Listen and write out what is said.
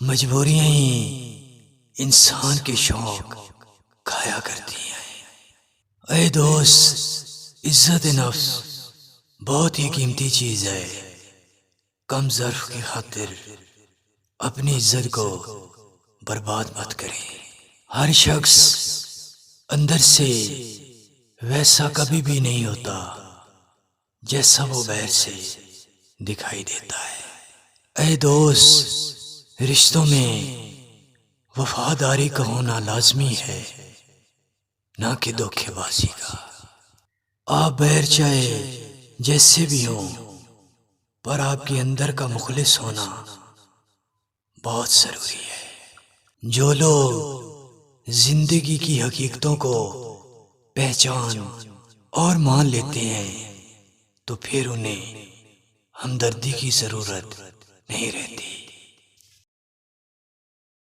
مجبوریاں ہی انسان کے شوق کھایا کرتی ہیں۔ اے دوست، عزت نفس بہت ہی قیمتی چیز ہے۔ کم ظرف کی خاطر اپنی عزت کو برباد مت کریں۔ ہر شخص اندر سے ویسا کبھی بھی نہیں ہوتا جیسا وہ باہر سے دکھائی دیتا ہے۔ اے دوست، رشتوں میں وفاداری کا ہونا لازمی ہے، نہ کہ دھوکے بازی کا۔ آپ باہر چاہے جیسے بھی ہوں، پر آپ کے اندر کا مخلص ہونا بہت ضروری ہے۔ جو لوگ زندگی کی حقیقتوں کو پہچان اور مان لیتے ہیں تو پھر انہیں ہمدردی کی ضرورت نہیں رہتی۔